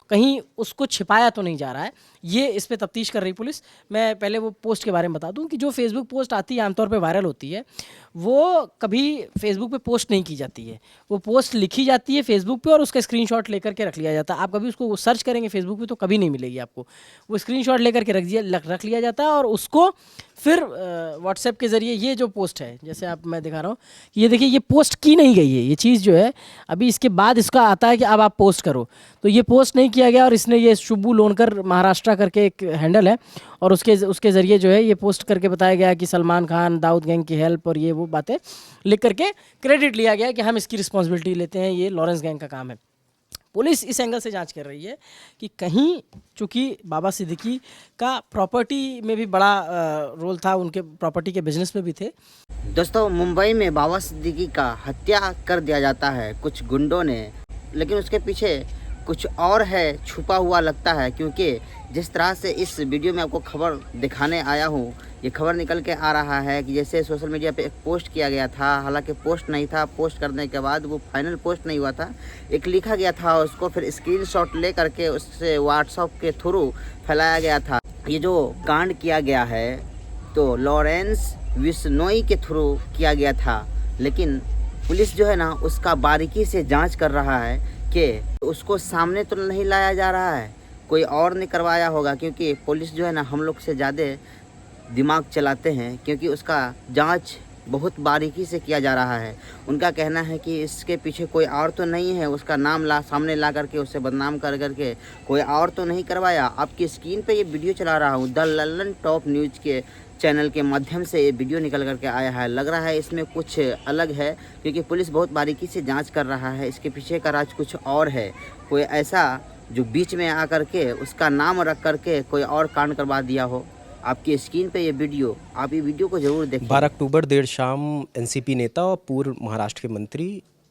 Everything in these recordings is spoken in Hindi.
कहीं उसको छिपाया तो नहीं जा रहा है, ये इस पे तफ्तीश कर रही पुलिस। मैं पहले वो पोस्ट के बारे में बता दूं कि जो फेसबुक पोस्ट आती है आमतौर पे वायरल होती है, वो कभी फेसबुक पे पोस्ट नहीं की जाती है। वो पोस्ट लिखी जाती है फेसबुक पे और उसका स्क्रीनशॉट लेकर के रख लिया जाता है। आप कभी उसको सर्च करेंगे फेसबुक पे तो कभी नहीं मिलेगी आपको। वो स्क्रीनशॉट लेकर के रख लिया जाता है और उसको फिर व्हाट्सएप के ज़रिए ये जो पोस्ट है, जैसे आप मैं दिखा रहा हूँ, ये देखिए ये पोस्ट की नहीं गई है, ये चीज़ जो है अभी इसके बाद इसका आता है कि अब आप पोस्ट करो, तो ये पोस्ट नहीं किया गया और इसने ये शुभू लोनकर महाराष्ट्र करके एक हैंडल है और उसके ज़रिए जो है ये पोस्ट करके बताया गया कि सलमान खान दाऊद गैंग की हेल्प और ये वो बातें लिख करके क्रेडिट लिया गया कि हम इसकी रिस्पॉन्सिबिलिटी लेते हैं, ये लॉरेंस गैंग का काम है। पुलिस इस एंगल से जांच कर रही है कि कहीं चूंकि बाबा सिद्दीकी का प्रॉपर्टी में भी बड़ा रोल था, उनके प्रॉपर्टी के बिजनेस में भी थे। दोस्तों, मुंबई में बाबा सिद्दीकी का हत्या कर दिया जाता है कुछ गुंडों ने, लेकिन उसके पीछे कुछ और है छुपा हुआ लगता है, क्योंकि जिस तरह से इस वीडियो में आपको खबर दिखाने आया हूँ, ये खबर निकल के आ रहा है कि जैसे सोशल मीडिया पे एक पोस्ट किया गया था, हालांकि पोस्ट नहीं था, पोस्ट करने के बाद वो फाइनल पोस्ट नहीं हुआ था, एक लिखा गया था, उसको फिर स्क्रीनशॉट ले करके उससे व्हाट्सएप के थ्रू फैलाया गया था। ये जो कांड किया गया है तो लॉरेंस बिश्नोई के थ्रू किया गया था, लेकिन पुलिस जो है ना उसका बारीकी से जांच कर रहा है कि उसको सामने तो नहीं लाया जा रहा है, कोई और ने करवाया होगा, क्योंकि पुलिस जो है ना हम लोग से ज़्यादा दिमाग चलाते हैं, क्योंकि उसका जांच बहुत बारीकी से किया जा रहा है। उनका कहना है कि इसके पीछे कोई और तो नहीं है, उसका नाम सामने ला करके उसे बदनाम कर करके कोई और तो नहीं करवाया। आपकी स्क्रीन पे ये वीडियो चला रहा हूँ, द लल्लन टॉप न्यूज़ के चैनल के माध्यम से ये वीडियो निकल करके आया है। लग रहा है इसमें कुछ अलग है, क्योंकि पुलिस बहुत बारीकी से जांच कर रहा है, इसके पीछे का राज कुछ और है। कोई ऐसा जो बीच में आकर के उसका नाम रख करके कोई और कांड करवा दिया हो। आपकी स्क्रीन पे ये वीडियो, आप ये वीडियो को जरूर देखें। 12 अक्टूबर देर शाम एनसीपी नेता और पूर्व महाराष्ट्र के मंत्री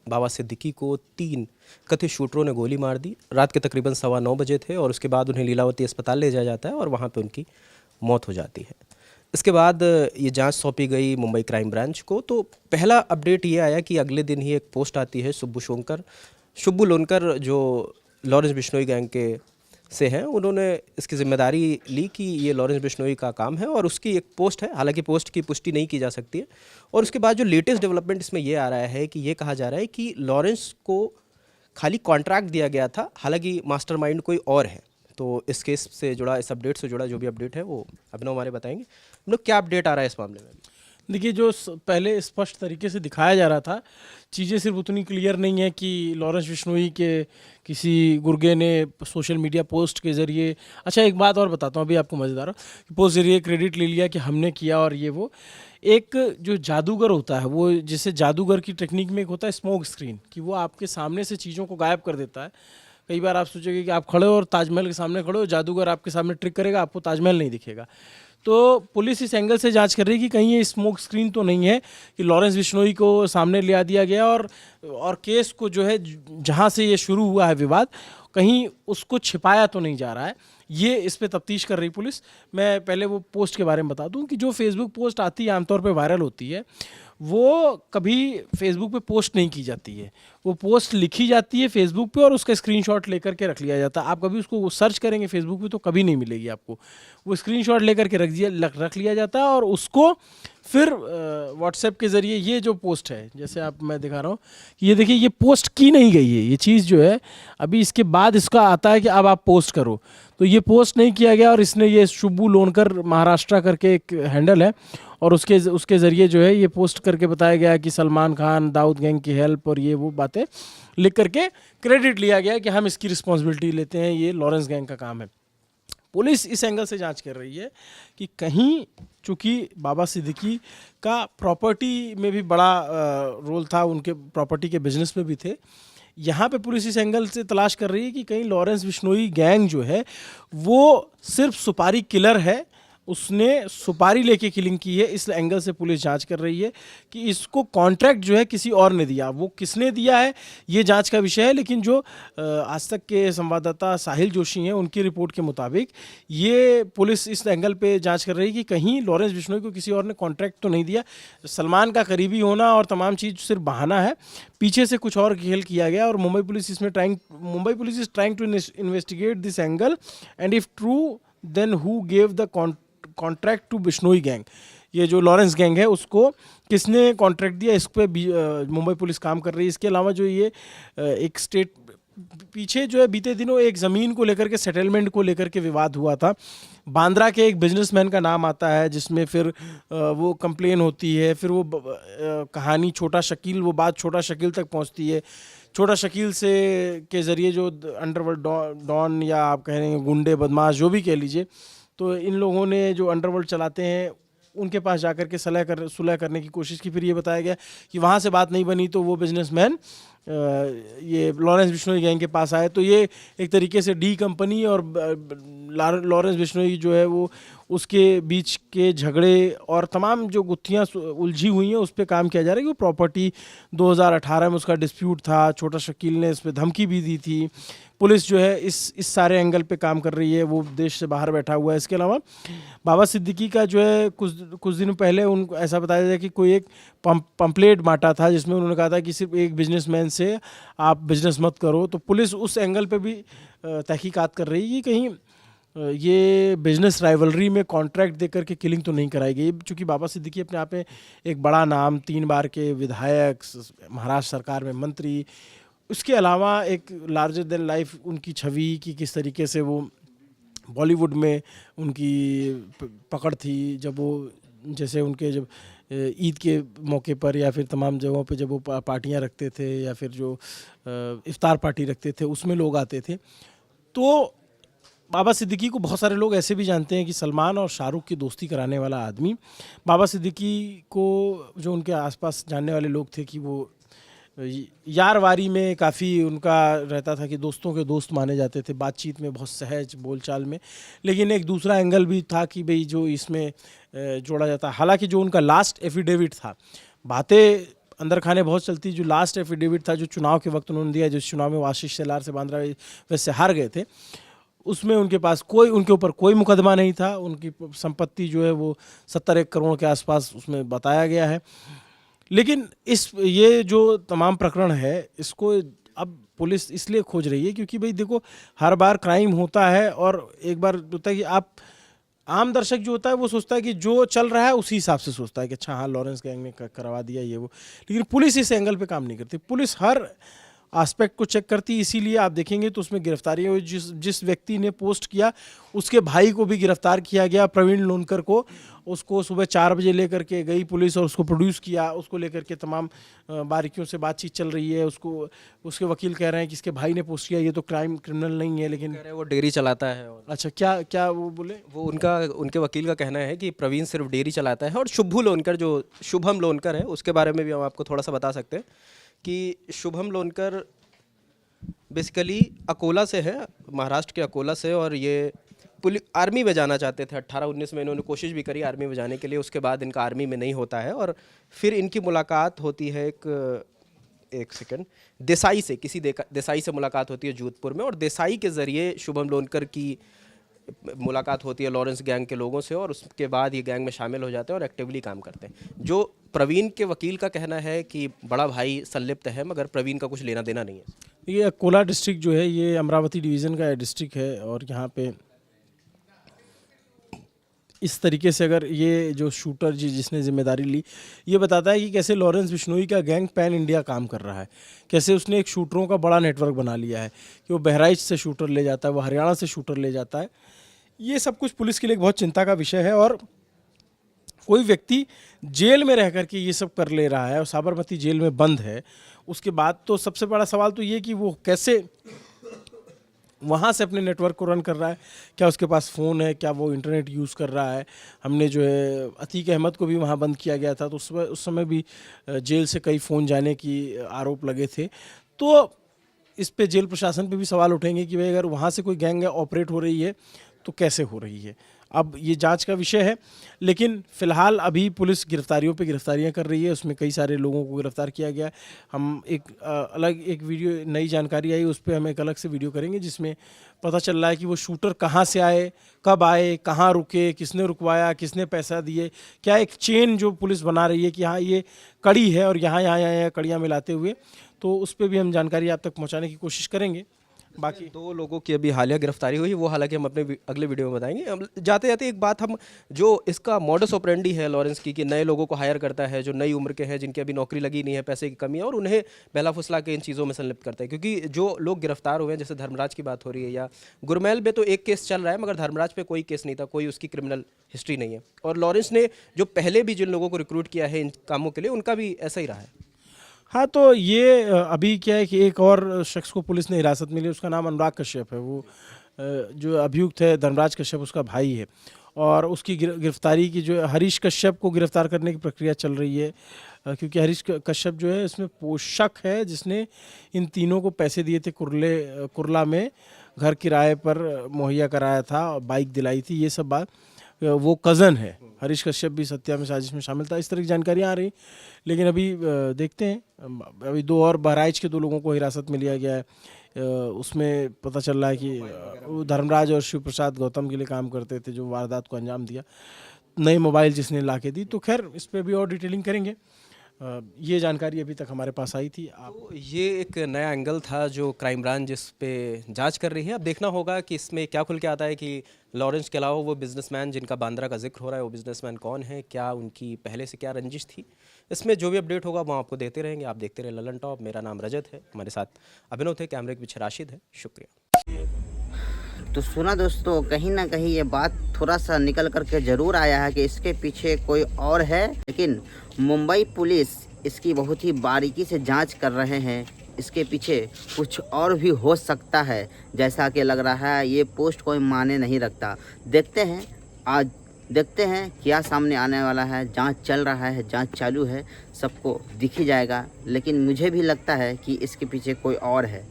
बाबा सिद्दीकी को 3 कथित शूटरों ने गोली मार दी। रात के तकरीबन 9:15 बजे थे और उसके बाद उन्हें लीलावती अस्पताल ले जाया जाता है और वहाँ पे उनकी मौत हो जाती है। इसके बाद ये जांच सौंपी गई मुंबई क्राइम ब्रांच को। तो पहला अपडेट ये आया कि अगले दिन ही एक पोस्ट आती है शुभू लोनकर जो लॉरेंस बिश्नोई गैंग के से हैं, उन्होंने इसकी जिम्मेदारी ली कि ये लॉरेंस बिश्नोई का काम है और उसकी एक पोस्ट है, हालांकि पोस्ट की पुष्टि नहीं की जा सकती है। और उसके बाद जो लेटेस्ट डेवलपमेंट इसमें ये आ रहा है कि ये कहा जा रहा है कि लॉरेंस को खाली कॉन्ट्रैक्ट दिया गया था, हालांकि मास्टरमाइंड कोई और है। तो इस केस से जुड़ा, इस अपडेट से जुड़ा जो भी अपडेट है वो अभिनव हमारे बताएंगे। हम लोग क्या अपडेट आ रहा है इस मामले में? देखिए, जो पहले स्पष्ट तरीके से दिखाया जा रहा था, चीज़ें सिर्फ उतनी क्लियर नहीं है कि लॉरेंस बिश्नोई के किसी गुर्गे ने सोशल मीडिया पोस्ट के ज़रिए, अच्छा एक बात और बताता हूँ अभी आपको मज़ेदार, पोस्ट ज़रिए क्रेडिट ले लिया कि हमने किया और ये वो। एक जो जादूगर होता है, वो जैसे जादूगर की टेक्निक में एक होता है स्मोक स्क्रीन, कि वो आपके सामने से चीज़ों को गायब कर देता है। कई बार आप सोचोगे कि आप खड़े हो और ताजमहल के सामने खड़े हो, जादूगर आपके सामने ट्रिक करेगा, आपको ताजमहल नहीं दिखेगा। तो पुलिस इस एंगल से जांच कर रही है कि कहीं ये स्मोक स्क्रीन तो नहीं है कि लॉरेंस बिश्नोई को सामने लिया दिया गया और केस को जो है जहां से ये शुरू हुआ है विवाद, कहीं उसको छिपाया तो नहीं जा रहा है, ये इस पे तफ्तीश कर रही पुलिस। मैं पहले वो पोस्ट के बारे में बता दूं कि जो फेसबुक पोस्ट आती है आमतौर पे वायरल होती है, वो कभी फेसबुक पे पोस्ट नहीं की जाती है। वो पोस्ट लिखी जाती है फेसबुक पे और उसका स्क्रीनशॉट लेकर के रख लिया जाता है। आप कभी उसको सर्च करेंगे फेसबुक पे तो कभी नहीं मिलेगी आपको। वो स्क्रीनशॉट लेकर के रख लिया जाता है और उसको फिर व्हाट्सएप के ज़रिए ये जो पोस्ट है, जैसे आप मैं दिखा रहा हूँ, ये देखिए ये पोस्ट की नहीं गई है, ये चीज़ जो है अभी इसके बाद इसका आता है कि अब आप पोस्ट करो, तो ये पोस्ट नहीं किया गया और इसने ये शुभू लोनकर महाराष्ट्र करके एक हैंडल है और उसके ज़रिए जो है ये पोस्ट करके बताया गया कि सलमान खान दाऊद गैंग की हेल्प और ये वो बातें लिख करके क्रेडिट लिया गया कि हम इसकी रिस्पॉन्सिबिलिटी लेते हैं, ये लॉरेंस गैंग का काम है। पुलिस इस एंगल से जांच कर रही है कि कहीं चूंकि बाबा सिद्दीकी का प्रॉपर्टी में भी बड़ा रोल था, उनके प्रॉपर्टी के बिजनेस में भी थे, यहाँ पे पुलिस इस एंगल से तलाश कर रही है कि कहीं लॉरेंस बिश्नोई गैंग जो है वो सिर्फ सुपारी किलर है उसने सुपारी लेके किलिंग की है। इस एंगल से पुलिस जांच कर रही है कि इसको कॉन्ट्रैक्ट जो है किसी और ने दिया, वो किसने दिया है ये जांच का विषय है। लेकिन जो आज तक के संवाददाता साहिल जोशी हैं, उनकी रिपोर्ट के मुताबिक ये पुलिस इस एंगल पे जांच कर रही है कि कहीं लॉरेंस बिश्नोई को किसी और ने कॉन्ट्रैक्ट तो नहीं दिया। सलमान का करीबी होना और तमाम चीज़ सिर्फ बहाना है, पीछे से कुछ और खेल किया गया। और Mumbai police is trying to investigate this angle and if true then who gave the contract to Bishnoi gang. ये जो लॉरेंस गैंग है उसको किसने कॉन्ट्रैक्ट दिया, इस पे मुंबई पुलिस काम कर रही है। इसके अलावा जो ये एक स्टेट पीछे जो है बीते दिनों एक ज़मीन को लेकर के, सेटलमेंट को लेकर के विवाद हुआ था। बांद्रा के एक बिजनेसमैन का नाम आता है जिसमें फिर वो कंप्लेन होती है, फिर वो कहानी छोटा शकील, वो बात छोटा शकील तक पहुंचती है। छोटा शकील से के ज़रिए जो अंडरवर्ल्ड डॉन या आप कह रहे हैं गुंडे बदमाश जो भी कह लीजिए, तो इन लोगों ने जो अंडरवर्ल्ड चलाते हैं उनके पास जाकर के सुलह करने की कोशिश की। फिर ये बताया गया कि वहाँ से बात नहीं बनी तो वो बिजनेसमैन ये लॉरेंस बिश्नोई गैंग के पास आए। तो ये एक तरीके से डी कंपनी और लॉरेंस बिश्नोई जो है वो उसके बीच के झगड़े और तमाम जो गुत्थियाँ उलझी हुई हैं उस पर काम किया जा रहा है कि वो प्रॉपर्टी 2018 में उसका डिस्प्यूट था। छोटा शकील ने इस पर धमकी भी दी थी। पुलिस जो है इस सारे एंगल पे काम कर रही है, वो देश से बाहर बैठा हुआ है। इसके अलावा बाबा सिद्दीकी का जो है कुछ दिनों पहले उनको ऐसा बताया जाए कि कोई एक पंपलेट बांटा था जिसमें उन्होंने कहा था कि सिर्फ एक बिजनेसमैन से आप बिजनेस मत करो। तो पुलिस उस एंगल पे भी तहकीकात कर रही है कि कहीं ये बिजनेस राइवलरी में कॉन्ट्रैक्ट देकर के किलिंग तो नहीं कराई गई। चूँकि बाबा सिद्दीकी अपने आप में एक बड़ा नाम, 3 बार के विधायक, महाराष्ट्र सरकार में मंत्री, उसके अलावा एक लार्जर देन लाइफ उनकी छवि की किस तरीके से वो बॉलीवुड में उनकी पकड़ थी। जब वो जैसे उनके जब ईद के मौके पर या फिर तमाम जगहों पे जब वो पार्टियां रखते थे या फिर जो इफ्तार पार्टी रखते थे उसमें लोग आते थे। तो बाबा सिद्दीकी को बहुत सारे लोग ऐसे भी जानते हैं कि सलमान और शाहरुख की दोस्ती कराने वाला आदमी। बाबा सिद्दीकी को जो उनके आसपास जानने वाले लोग थे कि वो यारवारी में काफ़ी उनका रहता था कि दोस्तों के दोस्त माने जाते थे, बातचीत में बहुत सहज बोलचाल में। लेकिन एक दूसरा एंगल भी था कि भाई जो इसमें जोड़ा जाता, हालांकि जो उनका लास्ट एफिडेविट था, बातें अंदर खाने बहुत चलती, जो लास्ट एफिडेविट था जो चुनाव के वक्त उन्होंने दिया, जिस चुनाव में वो आशीष शेलार से बांद्रा वैसे हार गए थे, उसमें उनके पास उनके ऊपर कोई मुकदमा नहीं था। उनकी संपत्ति जो है वो 70 करोड़ के आसपास उसमें बताया गया है। लेकिन ये जो तमाम प्रकरण है इसको अब पुलिस इसलिए खोज रही है क्योंकि भाई देखो हर बार क्राइम होता है और एक बार होता है कि आप आम दर्शक जो होता है वो सोचता है कि जो चल रहा है उसी हिसाब से सोचता है कि अच्छा हाँ लॉरेंस गैंग ने करवा दिया ये वो। लेकिन पुलिस इस एंगल पे काम नहीं करती, पुलिस हर एस्पेक्ट को चेक करती। इसीलिए आप देखेंगे तो उसमें गिरफ्तारी हुई। जिस व्यक्ति ने पोस्ट किया उसके भाई को भी गिरफ्तार किया गया, प्रवीण लोनकर को। उसको सुबह 4 बजे लेकर के गई पुलिस और उसको प्रोड्यूस किया। उसको लेकर के तमाम बारीकियों से बातचीत चल रही है। उसके वकील कह रहे हैं कि इसके भाई ने पोस्ट किया, ये तो क्रिमिनल नहीं है। लेकिन कह रहे हैं वो डेयरी चलाता है। और अच्छा क्या वो बोले, वो उनके वकील का कहना है कि प्रवीण सिर्फ डेयरी चलाता है। और शुभम लोनकर है उसके बारे में भी हम आपको थोड़ा सा बता सकते हैं कि शुभम लोनकर बेसिकली अकोला से है, महाराष्ट्र के अकोला से। और ये आर्मी में जाना चाहते थे 18-19 में, इन्होंने कोशिश भी करी आर्मी में जाने के लिए। उसके बाद इनका आर्मी में नहीं होता है और फिर इनकी मुलाकात होती है एक सेकंड देसाई से, किसी देसाई से मुलाकात होती है जोधपुर में। और देसाई के ज़रिए शुभम लोनकर की मुलाकात होती है लॉरेंस गैंग के लोगों से और उसके बाद ये गैंग में शामिल हो जाते हैं और एक्टिवली काम करते हैं। जो प्रवीण के वकील का कहना है कि बड़ा भाई संलिप्त है मगर प्रवीण का कुछ लेना देना नहीं है। ये अकोला डिस्ट्रिक्ट जो है ये अमरावती डिवीज़न का डिस्ट्रिक्ट है और यहाँ पे इस तरीके से अगर ये जो शूटर जिसने जिम्मेदारी ली, ये बताता है कि कैसे लॉरेंस बिश्नोई का गैंग पैन इंडिया काम कर रहा है, कैसे उसने एक शूटरों का बड़ा नेटवर्क बना लिया है कि वो बहराइच से शूटर ले जाता है, वो हरियाणा से शूटर ले जाता है। ये सब कुछ पुलिस के लिए बहुत चिंता का विषय है। और कोई व्यक्ति जेल में रह कर के ये सब कर ले रहा है और साबरमती जेल में बंद है, उसके बाद तो सबसे बड़ा सवाल तो ये कि वो कैसे वहाँ से अपने नेटवर्क को रन कर रहा है। क्या उसके पास फ़ोन है, क्या वो इंटरनेट यूज़ कर रहा है। हमने जो है अतीक अहमद को भी वहाँ बंद किया गया था, तो उस समय भी जेल से कई फ़ोन जाने की आरोप लगे थे। तो इस पे जेल प्रशासन पे भी सवाल उठेंगे कि भाई अगर वहाँ से कोई गैंग ऑपरेट हो रही है तो कैसे हो रही है। अब ये जांच का विषय है, लेकिन फिलहाल अभी पुलिस गिरफ्तारियों पे गिरफ्तारियां कर रही है, उसमें कई सारे लोगों को गिरफ्तार किया गया है। हम अलग एक वीडियो, नई जानकारी आई उस पर हम एक अलग से वीडियो करेंगे जिसमें पता चल रहा है कि वो शूटर कहाँ से आए, कब आए, कहाँ रुके, किसने रुकवाया, किसने पैसा दिए, क्या एक चेन जो पुलिस बना रही है कि हाँ ये कड़ी है और यहाँ कड़ियाँ मिलाते हुए, तो उस पर भी हम जानकारी आप तक पहुँचाने की कोशिश करेंगे। बाकी 2 लोगों की अभी हालिया गिरफ्तारी हुई, वो हालांकि हम अपने अगले वीडियो में बताएंगे। हम जाते जाते एक बात, हम जो इसका मॉडस ऑपरेंडी है लॉरेंस की, कि नए लोगों को हायर करता है जो नई उम्र के हैं, जिनकी अभी नौकरी लगी नहीं है, पैसे की कमी है, और उन्हें बहला फुसला के इन चीज़ों में संलिप्त करता है। क्योंकि जो लोग गिरफ्तार हुए हैं, जैसे धर्मराज की बात हो रही है, या गुरमैल में तो एक केस चल रहा है, मगर धर्मराज पे कोई केस नहीं था, कोई उसकी क्रिमिनल हिस्ट्री नहीं है। और लॉरेंस ने जो पहले भी जिन लोगों को रिक्रूट किया है इन कामों के लिए, उनका भी ऐसा ही रहा है। हाँ, तो ये अभी क्या है कि एक और शख्स को पुलिस ने हिरासत में लिया, उसका नाम अनुराग कश्यप है। वो जो अभियुक्त है धर्मराज कश्यप, उसका भाई है, और उसकी गिरफ्तारी की जो हरीश कश्यप को गिरफ्तार करने की प्रक्रिया चल रही है, क्योंकि हरीश कश्यप जो है इसमें पोषक है जिसने इन तीनों को पैसे दिए थे, कुरला में घर किराए पर मुहैया कराया था, बाइक दिलाई थी, ये सब बात। वो कज़न है, हरीश कश्यप भी हत्या में साजिश में शामिल था, इस तरह की जानकारियाँ आ रही। लेकिन अभी देखते हैं, अभी 2 और बहराइच के 2 लोगों को हिरासत में लिया गया है। उसमें पता चल रहा है कि वो धर्मराज और शिव प्रसाद गौतम के लिए काम करते थे, जो वारदात को अंजाम दिया, नई मोबाइल जिसने ला के दी। तो खैर इस पर भी और डिटेलिंग करेंगे। ये जानकारी अभी तक हमारे पास आई थी। तो ये एक नया एंगल था जो क्राइम ब्रांच जिस पे जांच कर रही है। अब देखना होगा कि इसमें क्या खुल के आता है कि लॉरेंस के अलावा वो बिजनेसमैन जिनका बांद्रा का जिक्र हो रहा है, वो बिजनेसमैन कौन है, क्या उनकी पहले से क्या रंजिश थी। इसमें जो भी अपडेट होगा वो आपको देते रहेंगे। आप देखते रहे ललन टॉप। मेरा नाम रजत है, हमारे साथ अभिनव थे, कैमरे के पीछे राशिद है। शुक्रिया। तो सुना दोस्तों, कहीं ना कहीं ये बात थोड़ा सा निकल करके ज़रूर आया है कि इसके पीछे कोई और है, लेकिन मुंबई पुलिस इसकी बहुत ही बारीकी से जांच कर रहे हैं। इसके पीछे कुछ और भी हो सकता है, जैसा कि लग रहा है। ये पोस्ट कोई माने नहीं रखता। देखते हैं, आज देखते हैं क्या सामने आने वाला है। जांच चल रहा है, जांच चालू है, सबको दिख ही जाएगा। लेकिन मुझे भी लगता है कि इसके पीछे कोई और है।